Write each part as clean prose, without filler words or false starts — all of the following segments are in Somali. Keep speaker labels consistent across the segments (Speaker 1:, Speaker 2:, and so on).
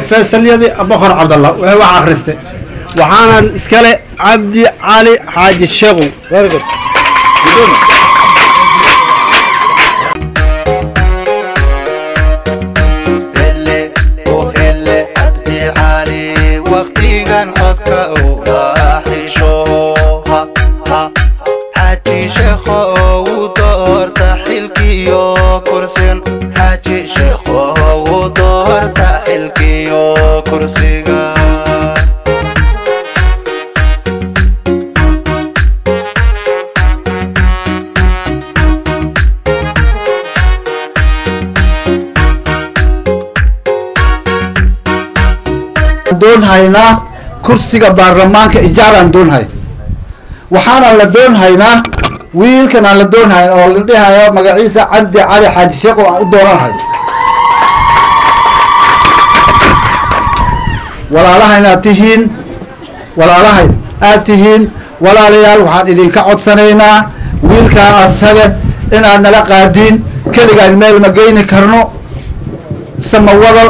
Speaker 1: فيصل يدي أبو عبد الله وهو آخرسته وحنا إسكالي عبد علي حاج الشيخ very good دون هاينا كرسي برلمان كإيجار دون هاي وحنا لدون هاينا ويل كان لدون هاي أو لدي هاي مجلس عبد علي حاج الشيخ ودوران هاي ولا لها ناتهين ولا لها آتهين ولا ليال واحد إذا كعد سنينا ويل كان أسهل إن أنا لقادين كل جاي الميل مجيني كرنو سما وضل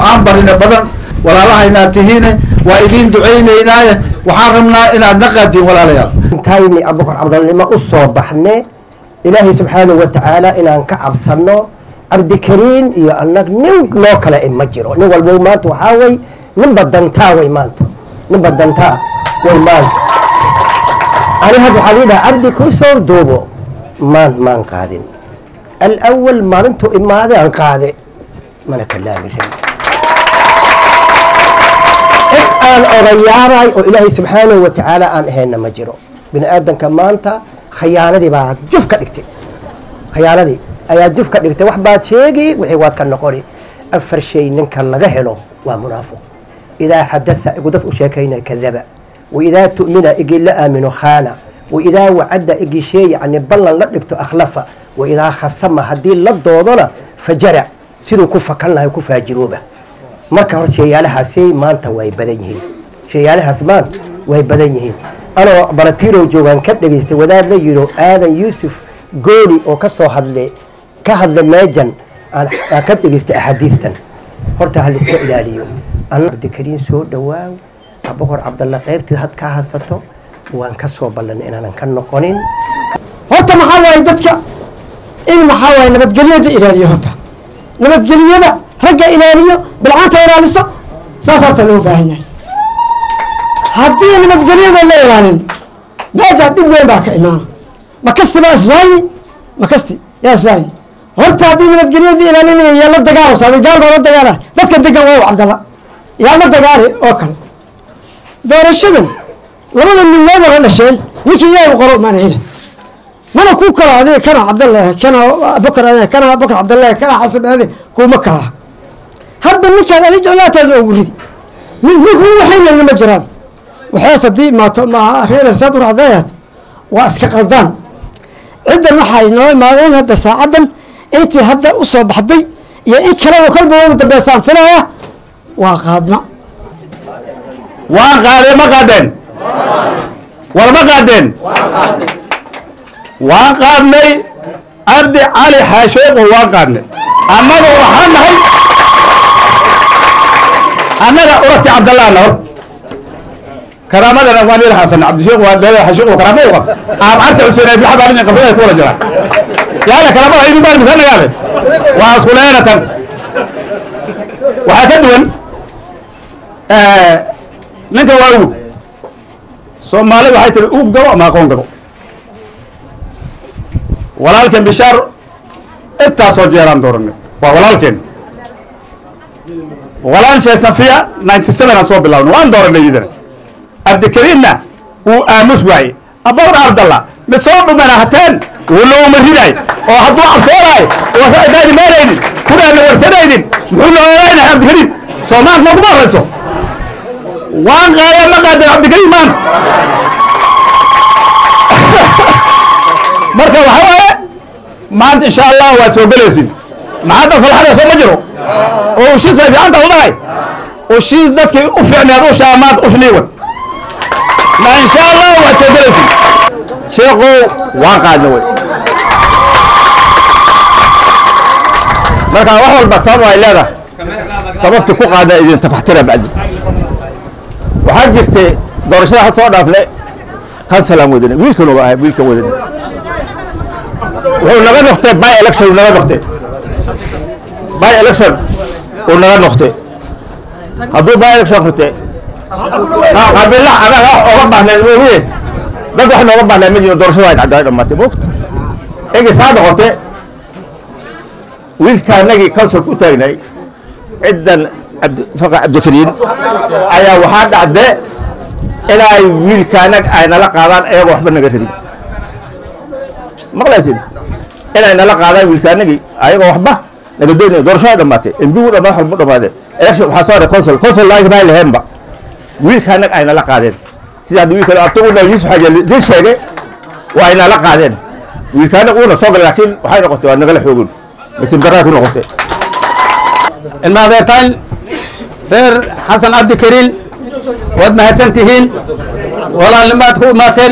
Speaker 1: عن برنا بدن ولا لها ناتهين وإذين دعينا إناية وحرمنا إن نقدي ولا ليال.
Speaker 2: تايني أبو بكر عبد الله ما أصوبحنا إلهي سبحانه وتعالى إن كعب صنّو عبد الكريم يا أنك نوك لا إمجرو نقول بومات وحاوي نبدن تاوي مانت نبدن تا ويمانت أنا هذا حلينا عبد كوسور دوبو مان قادم الأول ما أنتو إما هذا عن قاعدة ما نكلم الحين أن أغيّاري وإلهي سبحانه وتعالى أن هنا مجرو بن آدم كمانتا خيانة دي بعد جف كدكتي خيانة دي أيا جف كدكتي وحبات شيء وحوات كان نقولي أفر شيء ننكر لجهله ومنافق إذا حدث قدرت أشيكين كذب وإذا تؤمن إجي لا آمن خانة وإذا وعد إجي شيء يعني بلن لدكتو أخلفه وإذا خصم هدي للضوضنا فجرع سيدو كفا كان له كفا جروبه marka hor sheeyalahaasi maanta way badan yihiin sheeyalahaas maanta way badan yihiin ana baratiro joogan ka dhageystay wadaad la yiro aadan yuusuf gooli oo ka soo hadlay meejan aan ka dhageystay ahadiistan horta hal iska ilaaliyo ana abdikariin soo dhawaaw Abu Bakar Abdullah qaybtii had ka hasato waan ka soo ballan inaan ka noqonin horta maxaa way dadka in maxaa way nabadgelyada ilaaliyo horta nabadgelyada رجع إلى بالعانة إلى لسه ساسا لو باهني هدي أنا متقلين ولا يعني باجي دب وين باك إمام ما كستي بس لاي ما كستي يا سلاي هرت هدي متقلين إلى لين يلا دقارو صار قال بلا دقارة لا تكدق هو عبد الله يلا دقاري أوكل دور الشغل لما من ما ولا شيء يجي يا وقرب ما هنا ما أنا كوكر هذا كان عبد الله كان بكر هذا كان بكر عبد الله كان حسب هذا هو مكره هذا اللي كان يجي لا تزوري من هو حين المجران وحاسب دي ما هنا صدر عذايات واسك قلدان عند المحاينه ما بين هذا ساعه انت هذا اصاب حدي يا إيه كلام وكل بوم دبسان فيها وقادنا
Speaker 1: ما قادن ولا ما قادن وقادني عبد علي حاشوق وقادني أما وحنا أنا أردت عبد الله نور كرامة أنا واني الحسن عبد الشيخ وهذا حشيخ وكرامة أعرف حسين في حبة من قبل يكون رجلا يا لا كرامة هي مبان مثلا يا له وأسكولينة وهكذا نك واو سومالي وحيت الأوب جوا ما كون جوا ولكن بشار اتصل جيران دورنا ولكن ولان شيء سفيا 97 أصوب الله وان دور اللي يدري عبد الكريم وآمس وعي أبو عبد الله بصوب من هاتين ولو مريداي وحضوا عبصوراي وسائدين مالين كل اللي ورسدين ولو وين عبد الكريم صومان ما بمرسو وان غاية ما قادر عبد الكريم مان مركب الهواء ما إن شاء الله وسوق بلسين ما عاد في الحدث سو مجرو وشيء زي في عنده والله وشيء ذاتك أفعني روش أمات أفنيون ما إن شاء الله وسوق بلسين شيخو واقع نوي
Speaker 3: marka wax walba sabab ay leedahay sababta ku qaada idin tafaxtira bacdi waxaa jirtay doorashada ha soo dhaafle kansalaan wadane wiilkan waa wiilkan wadane wuxuu naga noqtay by election naga noqtay by election uu naga noqtay hadduu by election noqtay qabiilla anaga oga baahneen weeye dad wax nooga baahneen ma jiro doorashada ay cadaalad dhamaatay moogta egi saa noqotay wiilkaanagii kansul ku taagnay ciddan faqa cabdikariin ayaa waxaa dhacde inay wiilkaanag ay nala qaadaan ayagoo waxba naga rabin maqlaysin inay nala qaadaan wiilkaanagii ayagoo waxba naga doonaya doorashada dhamaatay embigu dhammaan wax walba dhamaadeen election waxaa soo haray consul laagi baa laheenba wiilkaanag ay nala qaadeen sida hadda wiilkan abtaguna yuusuf xaja din sheegay waa ay nala qaadeen wiilkaanag uuna soo galay laakiin waxay noqotay waa nagala xoogun مسلم دراك ونقطة.
Speaker 1: المعبرتان غير حسن عبد الكريم ود مهتنتهين ولا لما تكون ماتن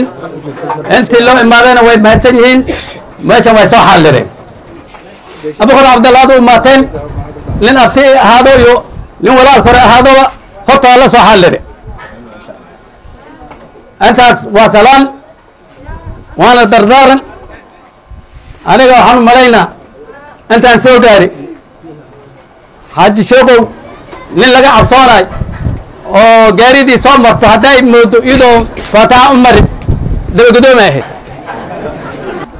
Speaker 1: أنت لو إمادنا ود مهتنهين ما شو ما يصح حلره. أبو بكر عبد الله دو ماتن لين أبتي هذا يو لين ولا الكرة هذا حط الله صح حلره. أنت وصلان وأنا دردارن أنا جاهن ملاينا أنت أنسوا جاري حاج شوقو لين لقى عصاراي أو جاري دي صامر تهداي مودو يدو فتاة عمر دو قدومه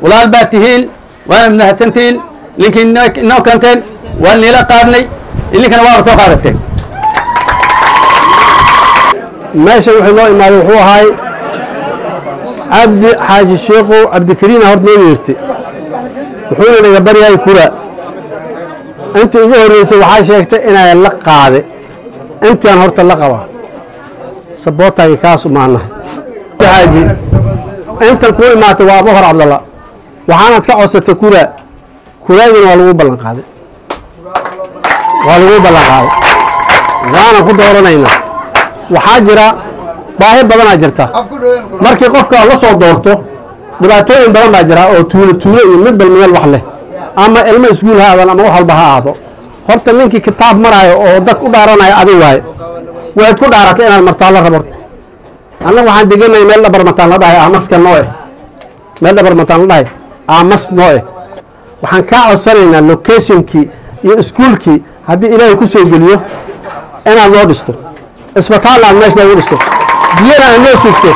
Speaker 1: ولا الباتهين وأنا من هالسنتين لكن إنه كنتين وأني لا قارني اللي كان واقف سوق عرفتين
Speaker 2: ماشي وحنا ما هو هاي عبد حاج الشيخو عبد الكريم هرت نيرتي وحنا نجبر هاي كرة أنت إذا الرئيس وحاشيك إن اللقة هذا أنت أنا هرت اللقة سبوتها يكاس معنا حاجي أنت الكل ما تبغى بهر عبد الله وحنا تكعوسة كرة والو بلن هذا والو بلن هذا وأنا كنت ورنينا وحاجرة باهي بدنا جرتا markii qofka la soo doorto dhibaatooyin badan baa jira oo tuulo iyo mid bal meel wax leh ama ilmo iskuul haadan ama wax walba ha aado horta ninkii kitaab marayo oo dad ku dhaaranayo adiga waad ku dhaaratay inaad martaa la rabo annagu waxaan deganay meel dhabar mataan la dhahay amaska noo meel dhabar mataan la dhahay amas noo waxaan ka codsanaynaa locationkii iyo iskuulkii haddii ilaahay ku soo geliyo inaad loo dhisto isbitaal aad meesha loogu dhisto biyana aan loo sugto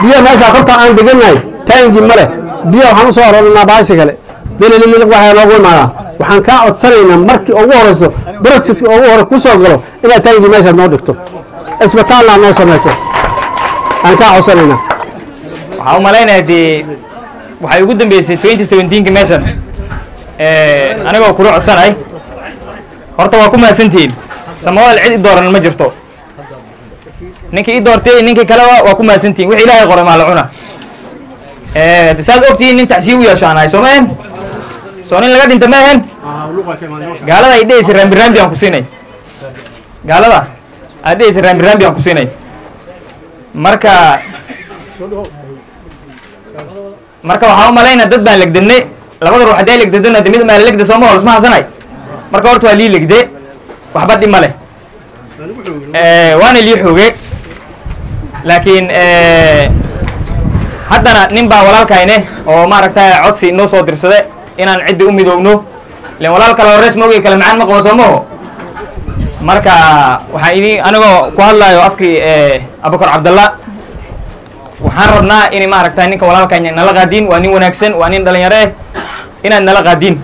Speaker 2: biyo meesha korta aan deganay taangi male biyo waxaan u soo aroornaa baasha kale dalilin waxa loogu imaada waxaan ka codsanaynaa markii ugu horeyso barasidka ugu hore ku soo galo inaad taangi meesha noo dhigto isbitaal aan noo sameeyso aan ka codsanaynaa
Speaker 4: waxaan u maleynayaa waxay ugu dambeysay 2017 meeshan anigoo kula codsanay horta waa ku mahadsantihiin Soomaal cid dooran ma jirto ninkii doortay ninkii kale waa ku mahadsantihiin wixii Ilaahay qoray ma la cuna tasaad ogtiin nin tacsiib u yeeshaanay Soomaaliya Soonin laga dhinta ma ahan gaalada ay dheeyay rambi aan ku siinay gaalada ay dheeyay rambi aan ku siinay marka waxaan u maleynayaa dad baan legdanay labada ruux haday legdadana mid ma legda Soomaal isma hasanay marka horta waa lii legde waxba dhima leh waana lii xoogay laakiin haddana nin baa walaalkayne oo maaragtay codsi noo soo dirsaday inaan cidi u midoogno leen walaalka la horeys moogay kala macaan ma qabo Soomaal marka waxaan idin anagoo ku hadlayo afkii Abubakar Abdullah waxaan rabnaa in maaragtay ninka walaalkayna nala qaadin waa nin wanaagsan waa nin dhalinyaro inaan nala qaadin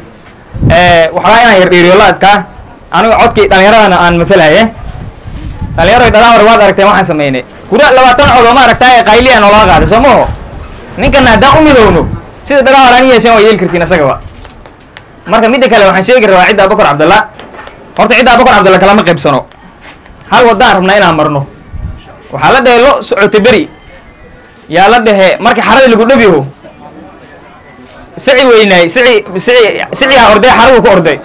Speaker 4: waxa inaan yar dheeriyoolaadka aniga codkii dhalinyarada aan matalaye dhalinyarada dhalaar waad aragtay waxaan sameeynay kura 20 cod oo maaragtay qayliyan oo la qaaday Soomaal ninkan haddaan u midoowno sida dhalaar aan yeeshan waa yeel kartiin asagaba marka mid kale waxaan sheegi rabaa cid Abubakar Abdullah horta cid Abubakar Abdullah kala ma qaybsano hal wadaan rabnaa inaan marno waxa la dheelo socotay bari yaa la dhahe markii xarada lagu dhabiyo sicii weynay sicii orday xarada ku orday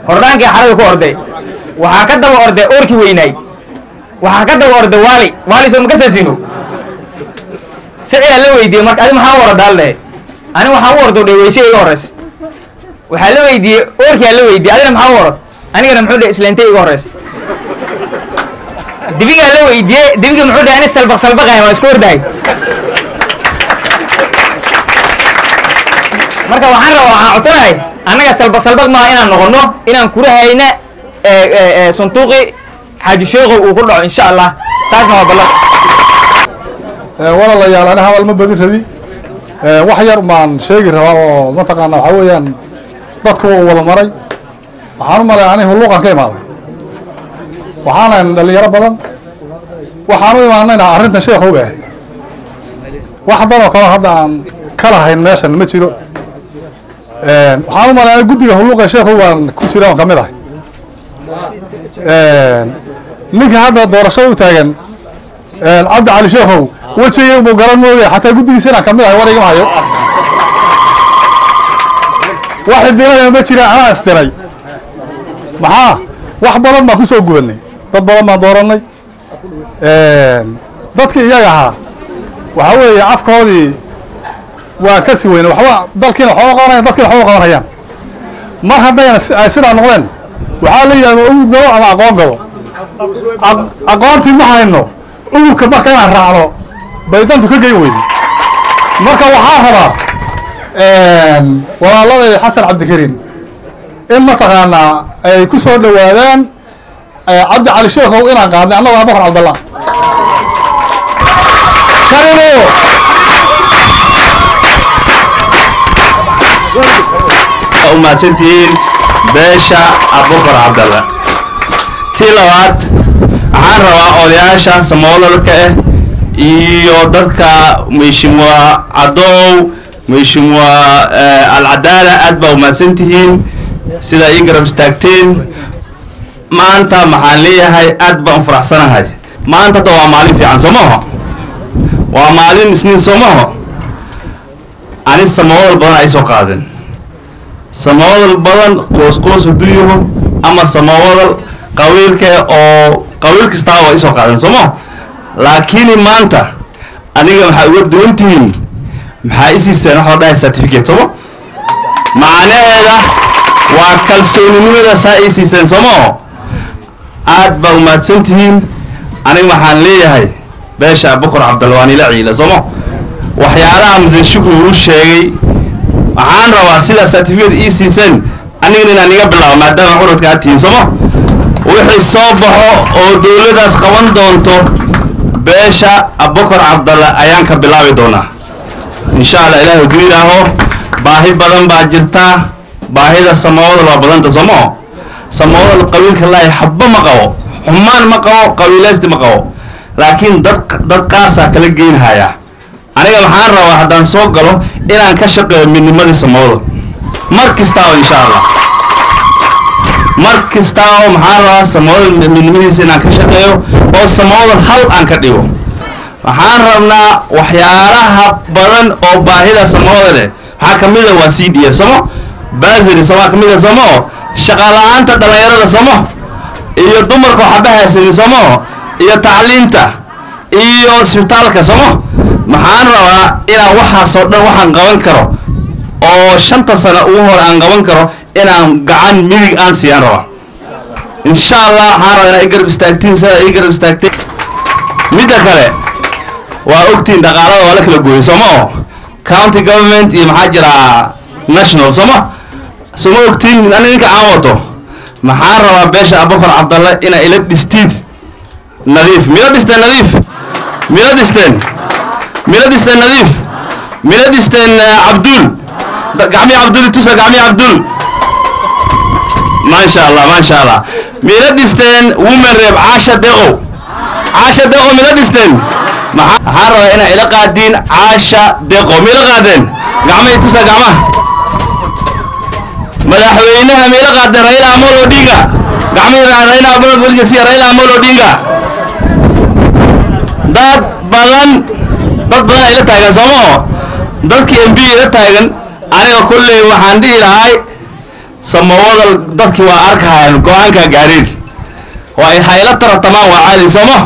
Speaker 4: hordaanka xarada ku orday waxa ka daba orday orki weynay waxa ka daba orday wali soo ma ka saasino sicii la weydiiyay marka adiga maxaa wara daalay ani waxa u ordo dhaweysay iga horeys waxaa la weydiiyey oorkaa la weydiiyey adina maxaa u orod anigana muxuu dhahay isleentay iga horeysa dibigaa la weydiiyey dibiga muxuu dhahay ani salbaqahay waa iska ordahay marka waxaan codsanahay annaga salbaq maaha inaan noqono inaan kurahayna sanduuqi xaaji sheekhow uu ku dhaco insha allah taasna waa ballan
Speaker 5: walaalayaal ani hadal ma badin rabi wax yar maan sheegi rabaa oo mataqaana waxaa weeyaan dadku uu wada maray waxaan u malay ani hulluuqan ka imaaday waxaanayn dhalinyaro badan waxaan u imaanayna arrintan sheekhow ah wax danoo kale hadda aan ka lahayn meeshan ma jiro waxaan u malay ani guddiga hulluuqa sheekhow waan ku jira oon ka mid ahay ninka hadda doorashada u taagan cabdi cali sheekhow wejigay buu garan mooya xataa guddigiisa inaan ka mid ahay war igama hayo wax idinaya ma jiraan anaa isdiray maxaa wax badan baan kusoo gubanay dad badan baan doorannay dadkii iyaga ahaa waxaa weeye afkoodii waan ka sii weynay waxba dalkiina waxba qabanayaan dadkiina waxba qabanayaan mar haddayna ay sidaa noqdeen waxaa la yidhahda ugub gabo ama aqoon gabo aqoontii ma hayno ugubka marka inaan raacno bay dantu ka geyn weyday marka waxaa rabaa walaaladay xasan cabdikariim in mataqaanaa ay ku soo dhowaadaan cabdi cali sheekhow inaan qaadnay annagoo abubakar cabdallah karimo
Speaker 3: umahadsantihiin beesha abubakar cabdallah tii labaad waxaan rabaa odayaasha samoolalka ah iyo dadka mheshimiwa cadow mheshimiwa alcadaala aad baa umahadsantihiin sidaa ii garab istaagteen maanta maxaan leeyahay aad baan u faraxsanahay maanta hadda waa maalin fiican soo maho waa maalin isniin soo maho ani samoowadal badan ay soo qaadeen samoowadal badan qoos adduunyuhu ama samoowadal qabiilka oo qabiil kastaa waa isoo qaadeen soo maho laakiin maanta aniga maxaa uga duwan tihiin maxaa isiiseen waxaa dhahay certificate sooma macnaheeda waa kalsooninimada saa isiiseen sooma aad baa umahadsan tihiin aniga waxaan leeyahay beesha abubakar cabdalla waan ila ciila sooma waxyaalaha muse shukri uu sheegay waxaan rabaa sida certificate ii siiseen anigana inaan iga bilaabo maadaama curadka aad tihiin sooma wixii soo baxo oo dowladaas qaban doonto beesha abubakar cabdalla ayaan ka bilaabi doonaa insha allah ilaahay hadduu yidhaaho baahi badan baa jirtaa baahida samoowadal waa badanta sooma samoowadal qabiilka laahi xabba ma qabo xumaan ma qabo qabiilaysti ma qabo laakiin dad qaasaa kala geynhayaa aniga maxaan rabaa haddaan soo galo inaan ka shaqeeyo midnimadii samoowadal mar kastaaba insha allah mar kastaaba maxaan rabaa samoowadal midnimadiisa inaan ka shaqeeyo oo samoowadal hal aan ka dhigo waxaan rabnaa waxyaalaha badan oo baahida samoowadal leh waxaa ka mid a waa c d f somo basiri somaa ka mid a somo shaqala-aanta dhallinyarada somo iyo dumarka waxba haysanin somo iyo tacliinta iyo isbitaalka somo maxaan rabaa inaan waxaasoo dhan waxaan qaban karo oo 5 sano ugu hor aan qaban karo inaan gacan midig aan siiyaan rabaa insha allah waxaan rabaa inaa i garab istaagtiin sida i garab istaagteen midda kale waa ogtiin dhaqaalada waa la kala gooyay sooma county government iyo maxaa jira national sooma soma ogtiin aniga ninka aan wato maxaan rabaa beesha abubakar cabdalla inaa ila dhistiid nadiif mila dhisteen nadiif mila dhisteen nadiif mila dhisteen cabdul gacmi cabdul tusa gacmi cabdul maasha allah mila dhisteen women rep caasha deqo mila dhisteen maxaan rabaa inaa ila qaadiin caasha deqo mila qaadeen gacmahay tusa gacmaha madaxweynaha mila qaadeen Raila Amolo Odinga gacmaha Raila Amolo Odinga dad badan ila taagan sooma dadkii MP ila taagan aniga kulley waxaan dhihi lahay samoowadal dadkii waa arkayaan go-aanka gaareen waa ay hayla tartamaan waa caadi sooma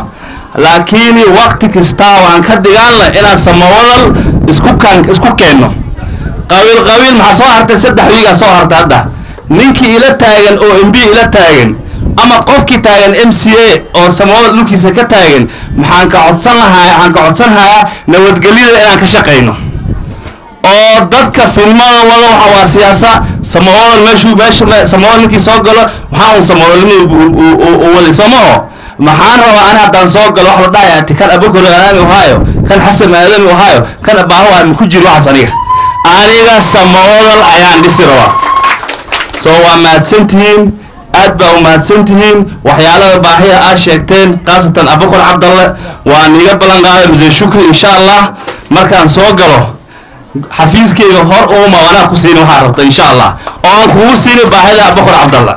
Speaker 3: laakiin waqti kasta waan ka digaanla inaan samoowadal isku keenno
Speaker 6: qabiil maxaa soo hartay 3 wiiga soo hartay hadda ninkii ila taagan oo MB ila taagan ama qofkii taagan MCA oo Soomaaliya dhulkiisa ka taagan maxaan ka codsan lahaa nabadgelyada inaan ka shaqeyno oo dadka filmada wada waxa waa siyaasa Soomaaliya meesha Soomaaliya ninkii soo galo waxa uu Soomaaliya uu wali Soomaaliya maxaan rabaa ana haddaan soo galo wax la dhahay kan Abukar aan u hayo kan Xasan Aadan u hayo kan Abaawa ma ku jiro wax aniga Soomaaliya ayaan dhisi rabaa soo waa mahadsantihiin aad baa u mahadsantihiin waxyaalaha baahiya aad sheegteen qaasatan Abukar Cabdalle waa niga balan qaaday muddo shukri insha Allah markaan soo galo xafiiskeyga hor oo ma wana ku siin waxa rabto insha Allah oo aan kugu siin baahida Abukar Cabdalle